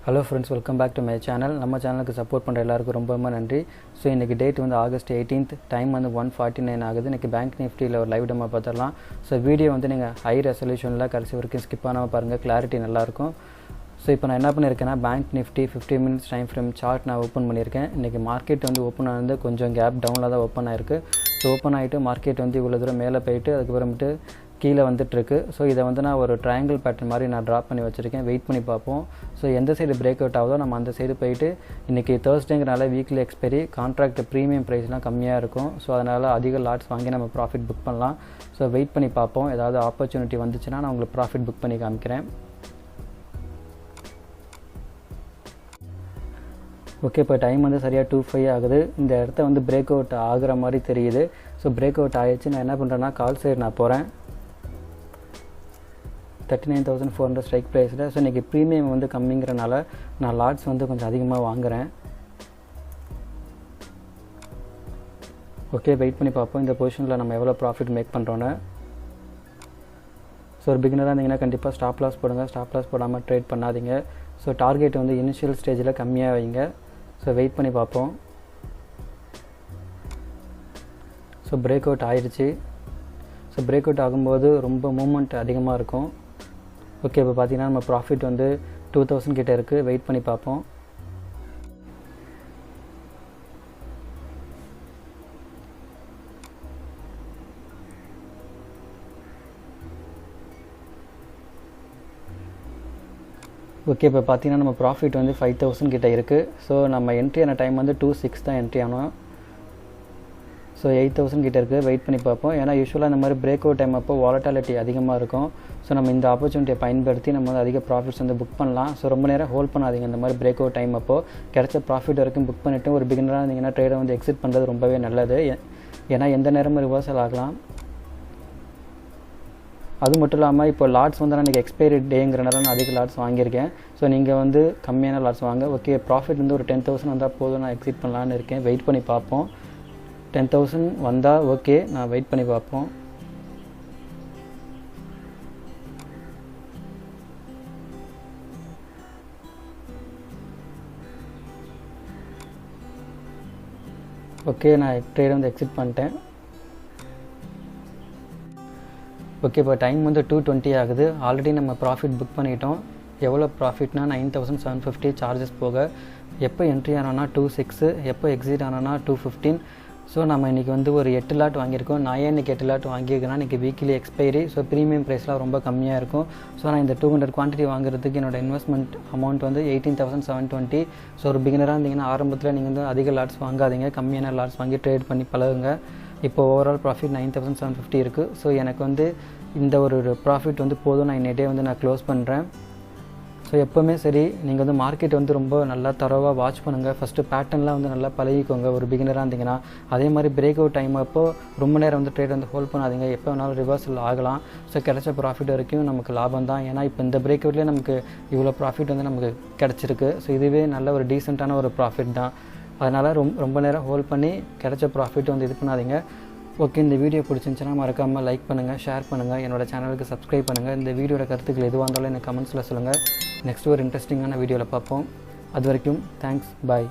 Hello friends, welcome back to my channel. நம்ம சேனலுக்கு support பண்ணுற எல்லாருக்கும் ரொம்ப நன்றி. ஸோ இன்றைக்கி டேட் வந்து ஆகஸ்ட் 18th, டைம் வந்து 1:49 ஆகுது. இன்றைக்கி பேங்க் நிஃப்டியில் ஒரு லைவ் டெமோ பார்த்துடலாம். ஸோ வீடியோ வந்து நீங்கள் ஹை ரெசல்யூஷனில் கடைசி வரைக்கும் ஸ்கிப் பண்ணாமல் பாருங்கள், கிளாரிட்டி நல்லாயிருக்கும். ஸோ இப்போ நான் என்ன பண்ணியிருக்கேன்னா bank nifty 15 minutes time frame chart நான் ஓப்பன் பண்ணியிருக்கேன். இன்றைக்கி மார்க்கெட் வந்து ஓப்பன் ஆனது கொஞ்சம் கேப் டவுனில் தான் ஓப்பன் ஆகிருக்கு. ஸோ ஓப்பன் ஆகிட்டு மார்க்கெட் வந்து இவ்வளோ தூரம் மேலே போயிட்டு அதுக்கப்புறமேட்டு கீழே வந்துட்டுருக்கு. ஸோ இதை வந்து நான் ஒரு ட்ரையாங்கிள் பேட்டர்ன் மாதிரி நான் ட்ராப் பண்ணி வச்சுருக்கேன். வெயிட் பண்ணி பார்ப்போம். ஸோ எந்த சைடு பிரேக் அவுட் ஆகுதோ நம்ம அந்த சைடு போயிட்டு இன்றைக்கி தேர்ஸ்டேங்கிறனால வீக்லி எக்ஸ்பைரி கான்ட்ராக்ட் ப்ரீமியம் ப்ரைஸ்லாம் கம்மியாக இருக்கும். ஸோ அதனால் அதிக லாட்ஸ் வாங்கி நம்ம ப்ராஃபிட் புக் பண்ணலாம். ஸோ வெயிட் பண்ணி பார்ப்போம். ஏதாவது ஆப்பர்ச்சுனிட்டி வந்துச்சுன்னா நான் உங்களுக்கு ப்ராஃபிட் புக் பண்ணி காமிக்கிறேன். ஓகே, இப்போ டைம் வந்து சரியாக 2:05 ஆகுது. இந்த இடத்த வந்து பிரேக் அவுட் ஆகிற மாதிரி தெரியுது. ஸோ பிரேக் அவுட் ஆகிடுச்சு. நான் என்ன பண்ணுறேன்னா கால் சைடு நான் போகிறேன். 39,400 ஸ்ட்ரைக் ப்ரைஸில். ஸோ இன்றைக்கி ப்ரீமியம் வந்து கம்மிங்கிறனால நான் லாட்ஸ் வந்து கொஞ்சம் அதிகமாக வாங்குகிறேன். ஓகே, வெயிட் பண்ணி பார்ப்போம் இந்த பொசிஷனில் நம்ம எவ்வளோ ப்ராஃபிட் மேக் பண்ணுறோன்னு. ஸோ ஒரு பிகினராக இருந்தீங்கன்னா கண்டிப்பாக ஸ்டாப் லாஸ் போடுங்க. ஸ்டாப் லாஸ் போடாமல் ட்ரேட் பண்ணாதீங்க. ஸோ டார்கெட் வந்து இனிஷியல் ஸ்டேஜில் கம்மியாக வைங்க. ஸோ வெயிட் பண்ணி பார்ப்போம். ஸோ பிரேக் அவுட் ஆயிடுச்சு. ஸோ பிரேக் அவுட் ஆகும்போது ரொம்ப மூமெண்ட் அதிகமாக இருக்கும். ஓகே, இப்போ பார்த்தீங்கன்னா நம்ம ப்ராஃபிட் வந்து 2000 கிட்டே இருக்குது. வெயிட் பண்ணி பார்ப்போம். ஓகே, இப்போ பார்த்தீங்கன்னா நம்ம ப்ராஃபிட் வந்து 5000 கிட்டே இருக்குது. ஸோ நம்ம என்ட்ரி ஆன டைம் வந்து 2:06 தான் என்ட்ரி ஆனோம். ஸோ 8000 கிட்டே இருக்குது. வெயிட் பண்ணி பார்ப்போம். ஏன்னா யூஸ்வலாக இந்த மாதிரி பிரேக் அவுட் டைம் அப்போ வாலட்டாலிட்டி அதிகமாக இருக்கும். ஸோ நம்ம இந்த ஆப்பர்ச்சுனிட்டியை பயன்படுத்தி நம்ம வந்து அதிக ப்ராஃபிட்ஸ் வந்து புக் பண்ணலாம். ஸோ ரொம்ப நேரம் ஹோல்ட் பண்ணாதீங்க. இந்த மாதிரி பிரேக் அவுட் டைம் அப்போது கிடைச்ச ப்ராஃபிட் வரைக்கும் புக் பண்ணிவிட்டு ஒரு பிகினராக இருந்தீங்கன்னா ட்ரேடை வந்து எக்ஸிட் பண்ணுறது ரொம்பவே நல்லது. ஏன்னா எந்த நேரமும் ரிவர்சல் ஆகலாம். அது மட்டும் இல்லாமல் இப்போ லாட்ஸ் வந்து நான் இன்றைக்கி எக்ஸ்பைரி டேங்கிறனால நான் அதிக லாட்ஸ் வாங்கியிருக்கேன். ஸோ நீங்கள் வந்து கம்மியான லாட்ஸ் வாங்க. ஓகே, ப்ராஃபிட் வந்து ஒரு 10,000 வந்தால் போதும், நான் எக்ஸிட் பண்ணலான்னு இருக்கேன். வெயிட் பண்ணி பார்ப்போம். 10,000 வந்தால் ஓகே, நான் வெயிட் பண்ணி பார்ப்போம். ஓகே, நான் ட்ரேட் வந்து எக்ஸிட் பண்ணிட்டேன். ஓகே, இப்போ டைம் வந்து 2:20 ஆகுது. ஆல்ரெடி நம்ம ப்ராஃபிட் புக் பண்ணிட்டோம். எவ்வளோ ப்ராஃபிட்னா 9,750 சார்ஜஸ் போக. எப்போ என்ட்ரி ஆனோன்னா 2:06, எப்போ எக்ஸிட் ஆனோன்னா 2:15. ஸோ நம்ம இன்றைக்கி வந்து ஒரு 8 லாட் வாங்கியிருக்கோம். நான் ஏன் இன்றைக்கி 8 லாட் வாங்கியிருக்கேன்னா இன்றைக்கி வீக்லி எக்ஸ்பைரி. ஸோ ப்ரீமியம் ப்ரைஸ்லாம் ரொம்ப கம்மியாக இருக்கும். ஸோ நான் இந்த 200 குவான்டிட்டி வாங்குறதுக்கு என்னோடய இன்வெஸ்ட்மெண்ட் அமௌண்ட் வந்து 18,720. ஸோ ஒரு பிகினராக இருந்தீங்கன்னா ஆரம்பத்தில் நீங்கள் வந்து அதிக லாட்ஸ் வாங்காதீங்க. கம்மியான லாட்ஸ் வாங்கி ட்ரேட் பண்ணி பழகுங்க. இப்போ ஓவரால் ப்ராஃபிட் 9,750 இருக்குது. ஸோ எனக்கு வந்து இந்த ஒரு ப்ராஃபிட் வந்து போதும். நான் இன்னைட்டே வந்து நான் க்ளோஸ் பண்ணுறேன். ஸோ எப்போவுமே சரி, நீங்கள் வந்து மார்க்கெட் வந்து ரொம்ப நல்லா தரவாக வாட்ச் பண்ணுங்கள். ஃபஸ்ட்டு பேட்டர்ன்லாம் வந்து நல்லா பழகிக்கோங்க ஒரு பிகினராக இருந்தீங்கன்னா. அதே மாதிரி பிரேக் அவுட் டைம் அப்போது ரொம்ப நேரம் வந்து ட்ரேட் வந்து ஹோல்ட் பண்ணாதீங்க. எப்போ வேணாலும் ரிவர்சல் ஆகலாம். ஸோ கிடைச்ச ப்ராஃபிட் வரைக்கும் நமக்கு லாபம் தான். ஏன்னா இப்போ இந்த பிரேக் அவுட்லேயே நமக்கு இவ்வளோ ப்ராஃபிட் வந்து நமக்கு கிடச்சிருக்கு. ஸோ இதுவே நல்ல ஒரு டீசெண்டான ஒரு ப்ராஃபிட் தான். அதனால் ரொம்ப நேரம் ஹோல்ட் பண்ணி கிடைச்ச ப்ராஃபிட் வந்து இது பண்ணாதீங்க. ஓகே, இந்த வீடியோ பிடிச்சிருந்துச்சுன்னா மறக்காமல் லைக் பண்ணுங்கள், ஷேர் பண்ணுங்கள், என்னோடய சேனலுக்கு சப்ஸ்கிரைப் பண்ணுங்கள். இந்த வீடியோட கருத்துக்கள் எதுவாக இருந்தாலும் எனக்கு கமெண்ட்ஸில் சொல்லுங்கள். நெக்ஸ்ட் ஒரு இன்ட்ரெஸ்டிங்கான வீடியோவில் பார்ப்போம். அது வரைக்கும் தேங்க்ஸ், பாய்.